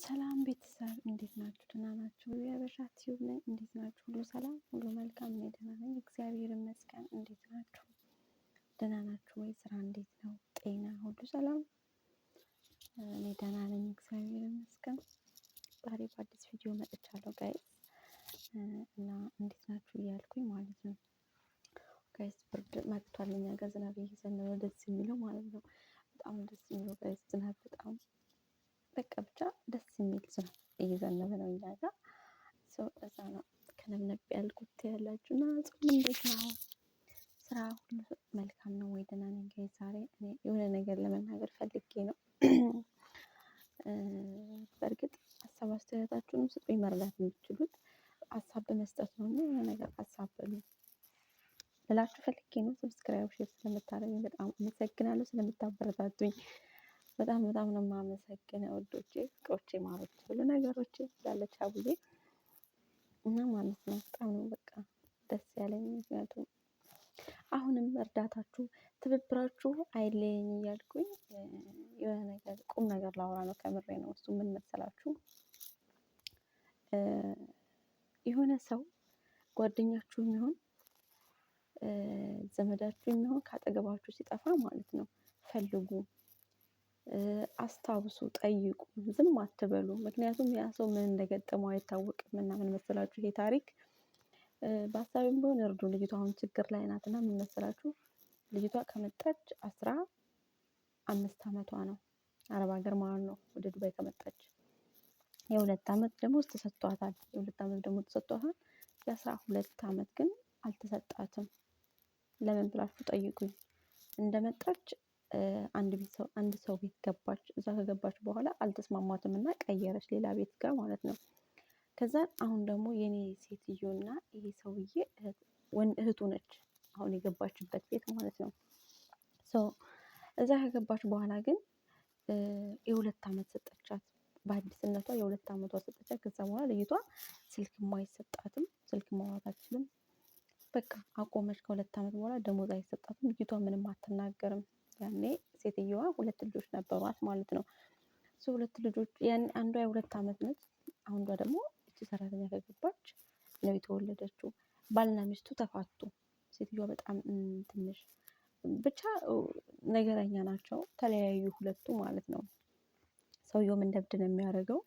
ሰላም ቤተሰብ እንዴት ናችሁ? ደህና ናችሁ? የሀበሻ ቲዩብ ነኝ። እንዴት ናችሁ? ሁሉ ሰላም፣ ሁሉ መልካም። እኔ ደህና ነኝ፣ እግዚአብሔር ይመስገን። እንዴት ናችሁ? ደህና ናችሁ ወይ? ስራ እንዴት ነው? ጤና ሁሉ ሰላም? እኔ ደህና ነኝ፣ እግዚአብሔር ይመስገን። ዛሬ በአዲስ ቪዲዮ መጥቻለሁ ጋይስ እና እንዴት ናችሁ እያልኩኝ ማለት ነው ጋይስ። ብርድ መጥቷል፣ እኛ ጋር ዝናብ እየዘነበ ደስ የሚለው ማለት ነው። በጣም ደስ የሚለው ጋይስ፣ ዝናብ በጣም በቃ ብቻ ደስ የሚል ዝናብ እየዘነበ ነው እኛ ጋር። እዛ ነው ከነብነብ ያልኩት ያላችሁ እና ጾም እንዴት ነው? ስራ ሁሉ መልካም ነው ወይ? ደህና ነኝ ጋይስ። ዛሬ እኔ የሆነ ነገር ለመናገር ፈልጌ ነው። በእርግጥ ሀሳብ አስተያየታችሁንም ስጡኝ፣ መረዳት የምትችሉት ሀሳብ በመስጠት ነው። የሆነ ነገር ሀሳብ በሉ ልላችሁ ፈልጌ ነው። ሰብስክራይብ፣ ሼር ስለምታደርጉኝ በጣም አመሰግናለሁ። ስለምታበረታቱኝ በጣም በጣም ነው የማመሰግነው ውዶቼ፣ ፍቅሮቼ፣ ማሮቼ፣ ሁሉ ነገሮቼ ስላለች አቡዬ እና ማለት ነው። በጣም ነው በቃ ደስ ያለኝ። ምክንያቱም አሁንም እርዳታችሁ፣ ትብብራችሁ አይለየኝ እያልኩኝ የሆነ ነገር ቁም ነገር ላወራ ነው። ከምሬ ነው። እሱ ምን መሰላችሁ? የሆነ ሰው ጓደኛችሁ የሚሆን ዘመዳችሁ የሚሆን ካጠገባችሁ ሲጠፋ ማለት ነው ፈልጉ፣ አስታውሱ፣ ጠይቁ፣ ዝም አትበሉ። ምክንያቱም ያ ሰው ምን እንደገጠመው አይታወቅም እና ምን መሰላችሁ ይሄ ታሪክ በሀሳብም ቢሆን እርዱ። ልጅቷ አሁን ችግር ላይ ናትና ምን መሰላችሁ ልጅቷ ከመጣች 15 ዓመቷ ነው። አረብ ሀገር ማለት ነው። ወደ ዱባይ ከመጣች የ2 ዓመት ደሞዝ ተሰጥቷታል። የ2 ዓመት ደሞዝ ተሰጥቷታል። የ12 ዓመት ግን አልተሰጣትም። ለምን ብላችሁ ጠይቁኝ። እንደመጣች አንድ ሰው ቤት ገባች። እዛ ከገባች በኋላ አልተስማማትም እና ቀየረች ሌላ ቤት ጋር ማለት ነው። ከዛ አሁን ደግሞ የኔ ሴትዮና ይሄ ሰውዬ እህቱ ነች፣ አሁን የገባችበት ቤት ማለት ነው። እዛ ከገባች በኋላ ግን የ2 ዓመት ሰጠቻት። በአዲስነቷ የ2 ዓመቷ ሰጠቻት። ከዛ በኋላ ልጅቷ ስልክም አይሰጣትም፣ ስልክ ማውራት አትችልም። በቃ አቆመች። ከ2 ዓመት በኋላ ደሞዝ አይሰጣትም። ልጅቷ ምንም አትናገርም። ያኔ ሴትዮዋ 2 ልጆች ነበሯት ማለት ነው። 2 ልጆች ያን አንዷ የ2 ዓመት ነች። አንዷ ደግሞ እቺ ሰራተኛ ከገባች ነው የተወለደችው። ባልና ሚስቱ ተፋቱ። ሴትዮዋ በጣም ትንሽ ብቻ ነገረኛ ናቸው። ተለያዩ ሁለቱ ማለት ነው። ሰውየውም እንደ እብድ ነው የሚያደርገው።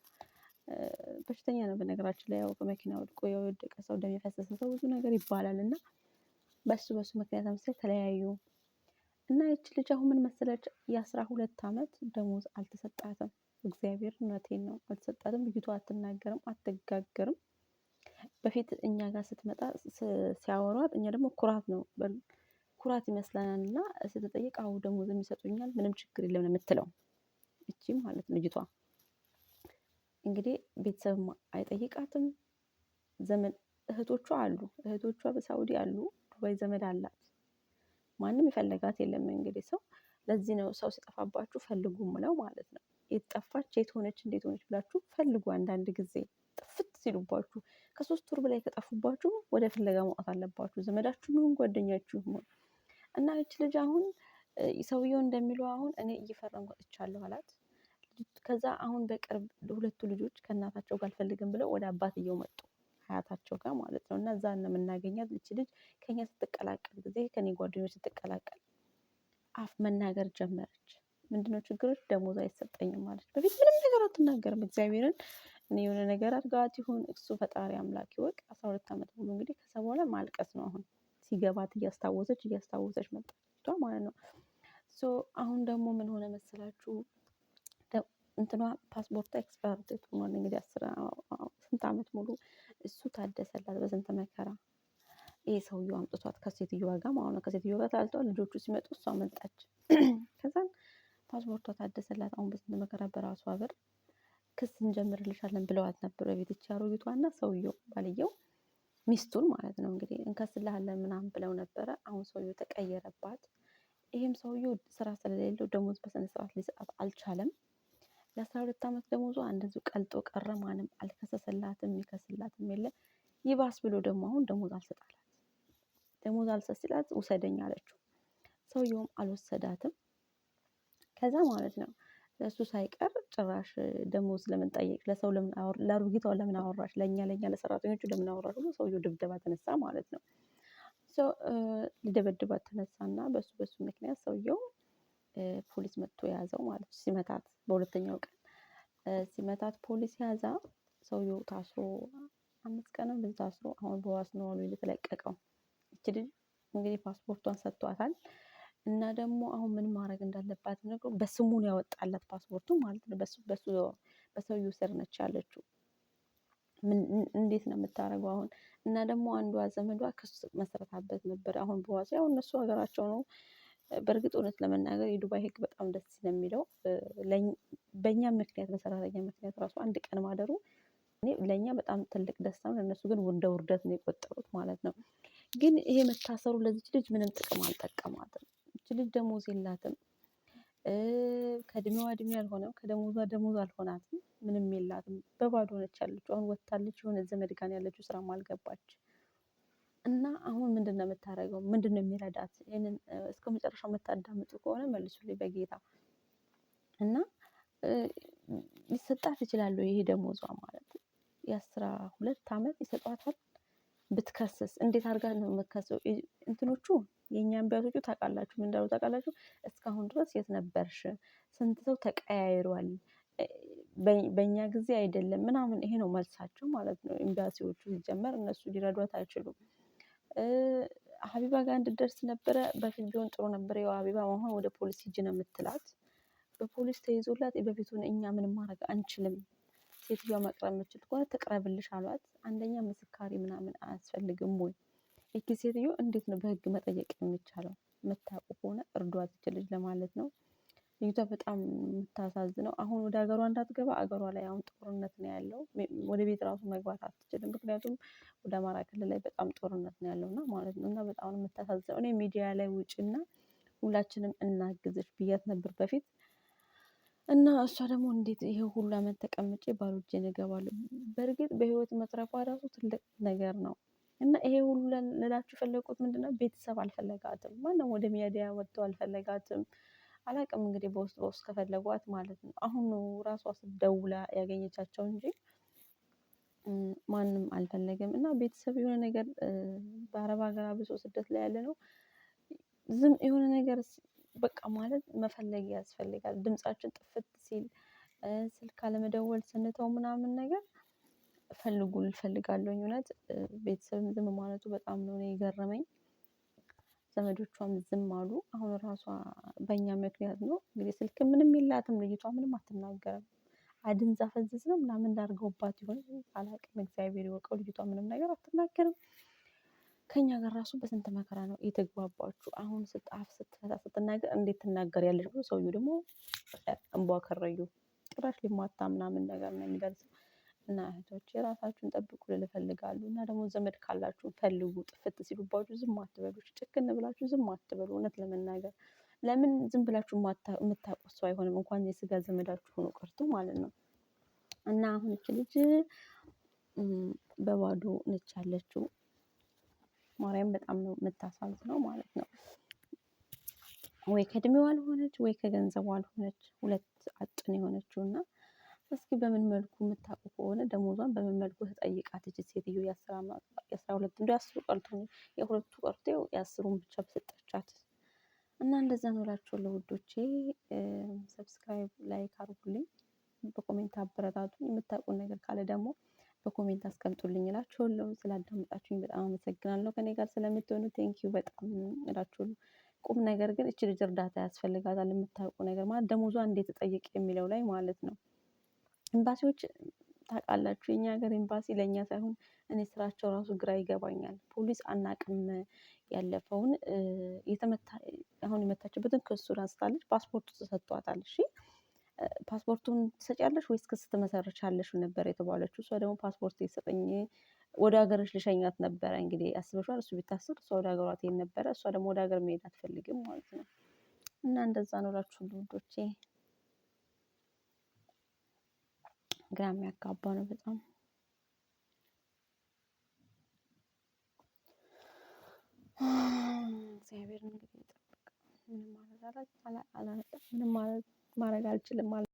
በሽተኛ ነው በነገራችን ላይ። ያው በመኪና ወድቆ የወደቀ ሰው፣ ደም የፈሰሰ ሰው ብዙ ነገር ይባላል እና በሱ ምክንያት አምስት ተለያዩ እና ይች ልጅ አሁን ምን መሰለች የ12 ዓመት ደሞዝ አልተሰጣትም። እግዚአብሔር እውነቴን ነው አልተሰጣትም። ልጅቷ አትናገርም፣ አትጋገርም። በፊት እኛ ጋር ስትመጣ ሲያወሯት እኛ ደግሞ ኩራት ይመስለናል እና ስትጠይቅ አዎ ደሞዝ የሚሰጡኛል ምንም ችግር የለም የምትለው እቺ ማለት ልጅቷ እንግዲህ ቤተሰብ አይጠይቃትም። ዘመድ እህቶቿ አሉ፣ እህቶቿ በሳውዲ አሉ፣ ዱባይ ዘመድ አላት። ማንም ይፈልጋት የለም። እንግዲህ ሰው ለዚህ ነው ሰው ሲጠፋባችሁ ፈልጉ ምለው ማለት ነው። የት ጠፋች፣ የት ሆነች፣ እንዴት ሆነች ብላችሁ ፈልጉ። አንዳንድ ጊዜ ጥፍት ሲሉባችሁ ከ3 ወር በላይ ከጠፉባችሁ ወደ ፍለጋ መውጣት አለባችሁ። ዘመዳችሁ ይሁን ጓደኛችሁ ይሁን እና እቺ ልጅ አሁን ሰውየው እንደሚለው አሁን እኔ እየፈረምኩ ወጥቻለሁ አላት። ከዛ አሁን በቅርብ 2ቱ ልጆች ከእናታቸው ጋር አልፈልግም ብለው ወደ አባትየው መጡ፣ አያታቸው ጋር ማለት ነው። እና እዛ ነው የምናገኛት። እቺ ልጅ ከኛ ስትቀላቀል ጊዜ ከኔ ጓደኞች ስትቀላቀል አፍ መናገር ጀመረች። ምንድነው ችግሮች? ደሞዝ አይሰጠኝም ማለት። በፊት ምንም ነገር አትናገርም። እግዚአብሔርን እኔ የሆነ ነገር አድርጋት ይሁን እሱ ፈጣሪ አምላክ ይወቅ። 12 ዓመት ሙሉ እንግዲህ ከዛ በኋላ ማልቀስ ነው። አሁን ሲገባት እያስታወሰች መጣች ማለት ነው። አሁን ደግሞ ምን ሆነ መሰላችሁ? እንትኗ ፓስፖርቷ ኤክስፓየር ዴት ሆኗል። እንግዲህ ስንት ዓመት ሙሉ እሱ ታደሰላት በስንት መከራ። ይሄ ሰውየው አምጥቷት ከሴትዮዋ ጋር ማለት ነው። ከሴትዮዋ ጋር ታልተዋል። ልጆቹ ሲመጡ እሷ መጣች። ከዛን ፓስፖርቷ ታደሰላት። አሁን በስንት መከራ በራሷ ብር ክስ እንጀምርልሻለን ብለዋት ነበር። ቤትቻ አሮጊቷና ሰውየው ባልየው ሚስቱን ማለት ነው። እንግዲህ እንከስልሃለን ምናምን ብለው ነበረ። አሁን ሰውየው ተቀየረባት። ይሄም ሰውየው ስራ ስለሌለው ደሞዝ በስነ ስርዓት ሊሰጣት አልቻለም። የ12 ዓመት ደሞዟ እንደዚሁ ቀልጦ ቀረ። ማንም አልከሰሰላትም፣ የሚከስላትም የለ። ይባስ ብሎ ደግሞ አሁን ደሞዝ አልሰጣላት። ደሞዝ አልሰጥ ሲላት ውሰደኝ አለችው። ሰውየውም አልወሰዳትም። ከዛ ማለት ነው ለእሱ ሳይቀር ጭራሽ ደሞዝ ለምን ጠየቅሽ? ለሰው ለምን ለአሮጊቷ ለምን አወራሽ? ለእኛ ለሰራተኞቹ ለምን አወራሽ ብሎ ሰውየው ድብደባ ተነሳ ማለት ነው። ሊደበድባት ተነሳና በሱ ምክንያት ሰውየው ፖሊስ መጥቶ የያዘው ማለት ነው። ሲመታት በሁለተኛው ቀን ሲመታት ፖሊስ ያዛ። ሰውየው ታስሮ 5 ቀን እንደዛ ታስሮ አሁን በዋስ ነው አሉ የተለቀቀው። እቺ ልጅ እንግዲህ ፓስፖርቷን ሰጥቷታል። እና ደግሞ አሁን ምን ማድረግ እንዳለባት ነገር በስሙ ነው ያወጣላት ፓስፖርቱ ማለት ነው። በሰውየው ስር ነች ያለችው። እንዴት ነው የምታደርገው አሁን? እና ደግሞ አንዷ ዘመዷ ክስ መስረታበት ነበር። አሁን በዋስ ያው እነሱ ሀገራቸው ነው። በእርግጥ እውነት ለመናገር የዱባይ ሕግ በጣም ደስ ስለሚለው በእኛ ምክንያት በሰራተኛ ምክንያት ራሱ 1 ቀን ማደሩ ለእኛ በጣም ትልቅ ደስታ ነው። ለእነሱ ግን እንደ ውርደት ነው የቆጠሩት ማለት ነው። ግን ይሄ መታሰሩ ለዚች ልጅ ምንም ጥቅም አልጠቀማትም። ይች ልጅ ደሞዝ የላትም። ከእድሜዋ እድሜ አልሆነም፣ ከደሞዟ ደሞዝ አልሆናትም። ምንም የላትም። በባዶ ነች ያለችው። አሁን ወጥታለች፣ የሆነ ዘመድ ጋር ነው ያለችው፣ ስራም አልገባች። እና አሁን ምንድን ነው የምታደርገው? ምንድን ነው የሚረዳት? ይሄንን እስከ መጨረሻው የምታዳምጡ ከሆነ መልሱልኝ በጌታ። እና ሊሰጣት ይችላል ይሄ ደሞዟ ማለት ነው። የ12 ዓመት ይሰጧታል። ብትከስስ እንዴት አድርጋ ነው የምትከሰው? እንትኖቹ የእኛን ቢያቶቹ ታውቃላችሁ፣ ምን እንዳሉ ታውቃላችሁ? እስካሁን ድረስ የት ነበርሽ? ስንት ሰው ተቀያይሯል፣ በእኛ ጊዜ አይደለም ምናምን። ይሄ ነው መልሳቸው ማለት ነው። ኤምባሲዎቹ ሲጀመር እነሱ ሊረዷት አይችሉም። ሀቢባ ጋር እንድትደርስ ነበረ በፊት ቢሆን ጥሩ ነበር። ያው ሀቢባ አሁን ወደ ፖሊስ ሂጂ ነው የምትላት። በፖሊስ ተይዞላት በፊቱን እኛ ምንም ማድረግ አንችልም፣ ሴትዮዋ መቅረብ የምችል ከሆነ ትቅረብልሽ አሏት። አንደኛ ምስካሪ ምናምን አያስፈልግም ወይ? ይቺ ሴትዮ እንዴት ነው በህግ መጠየቅ የሚቻለው? የምታውቁ ከሆነ እርዷት ይች ልጅ ለማለት ነው። ልጅቷ በጣም የምታሳዝነው አሁን ወደ ሀገሯ እንዳትገባ፣ አገሯ ላይ አሁን ጦርነት ነው ያለው። ወደ ቤት ራሱ መግባት አትችልም። ምክንያቱም ወደ አማራ ክልል ላይ በጣም ጦርነት ነው ያለው እና ማለት ነው። እና በጣም ነው የምታሳዝነው። እኔ ሚዲያ ላይ ውጭና ሁላችንም እናግዝሽ ብያት ነበር በፊት። እና እሷ ደግሞ እንዴት ይሄ ሁሉ አመት ተቀምጬ ባዶ እጄን እገባለሁ? በእርግጥ በህይወት መትረፏ ራሱ ትልቅ ነገር ነው። እና ይሄ ሁሉ ልላችሁ የፈለኩት ምንድነው፣ ቤተሰብ አልፈለጋትም። ማንም ወደ ሚዲያ ወጥቶ አልፈለጋትም። አላቅም እንግዲህ በውስጥ ከፈለጓት ማለት ነው። አሁን ነው ራሷ ስትደውላ ያገኘቻቸው እንጂ ማንም አልፈለገም። እና ቤተሰብ የሆነ ነገር በአረብ ሀገር አብሶ ስደት ላይ ያለ ነው ዝም የሆነ ነገር በቃ ማለት መፈለግ ያስፈልጋል። ድምጻችን ጥፍት ሲል ስልክ አለመደወል ስንተው ምናምን ነገር እፈልጋለሁኝ። እውነት ቤተሰብም ዝም ማለቱ በጣም ነው የገረመኝ። ዘመዶቿም ዝም አሉ። አሁን ራሷ በእኛ ምክንያት ነው እንግዲህ ስልክ ምንም የላትም ልጅቷ፣ ምንም አትናገርም። አድንዛ ፈዝዝ ነው ምናምን እንዳርገውባት ይሆን አላውቅም። እግዚአብሔር ይወቀው። ልጅቷ ምንም ነገር አትናገርም። ከኛ ጋር ራሱ በስንት መከራ ነው የተግባባችሁ። አሁን አፍ ስትፈታ ስትናገር እንዴት ትናገሪያለሽ ብሎ ሰውዬው ደግሞ እንቧ ከረዩ ጭራሽ ሊማታ ምናምን ነገር ነው የሚደርሰው። እና እህቶቼ ራሳችሁን ጠብቁ ልል እፈልጋለሁ። እና ደግሞ ዘመድ ካላችሁ ፈልጉ። ጥፍት ሲሉባችሁ ዝም አትበሉ። ጭክን ብላችሁ ዝም አትበሉ። እውነት ለመናገር ለምን ዝም ብላችሁ የምታውቁት ሰው አይሆንም፣ እንኳን የስጋ ዘመዳችሁ ሆኖ ቀርቶ ማለት ነው። እና አሁን እች ልጅ በባዶ ነች ያለችው። ማርያም በጣም ነው የምታሳዝነው ማለት ነው። ወይ ከእድሜዋ አልሆነች ወይ ከገንዘቧ አልሆነች፣ ሁለት አጭን የሆነችው። እና እስኪ በምን መልኩ የምታውቁ ከሆነ ደሞዟን በምን መልኩ ተጠይቃት ይች ሴትዮ። የ12 እንደ 10 ቀርቶ የ2 ቀርቶ የ10ሩን ብቻ በሰጠቻት። እና እንደዛ ነው እላችኋለሁ ውዶቼ። ሰብስክራይብ ላይክ አድርጉልኝ፣ በኮሜንት አበረታቱኝ። የምታውቁን ነገር ካለ ደግሞ በኮሜንት አስቀምጡልኝ እላችኋለሁ። ስላዳመጣችሁኝ በጣም አመሰግናለሁ። ከኔ ጋር ስለምትሆኑ ቴንኪዩ በጣም እላችኋለሁ። ቁም ነገር ግን እቺ ልጅ እርዳታ ያስፈልጋታል። የምታውቁ ነገር ማለት ደሞዟ እንዴት ተጠየቅ የሚለው ላይ ማለት ነው። ኤምባሲዎች ታውቃላችሁ፣ የኛ ሀገር ኤምባሲ ለእኛ ሳይሆን እኔ ስራቸው ራሱ ግራ ይገባኛል። ፖሊስ አናቅም ያለፈውን አሁን የመታችበትን ክሱን አንስታለች። ፓስፖርቱ ተሰጥቷታል። እሺ ፓስፖርቱን ትሰጫለሽ ወይስ ክስ ትመሰርቻለሽ ነበር የተባለችው። እሷ ደግሞ ፓስፖርት ይሰጠኝ ወደ ሀገርሽ ልሸኛት ነበረ። እንግዲህ አስበሽዋል። እሱ ቢታሰር እሷ ወደ ሀገሯ ትሄድ ነበረ። እሷ ደግሞ ወደ ሀገር መሄድ አትፈልግም ማለት ነው። እና እንደዛ ነው እላችሁ ውዶቼ። ግራ የሚያጋባ ነው በጣም። እግዚአብሔር እንግዲህ ይጠብቅ። ምንም ማለት ማድረግ አልችልም ማለት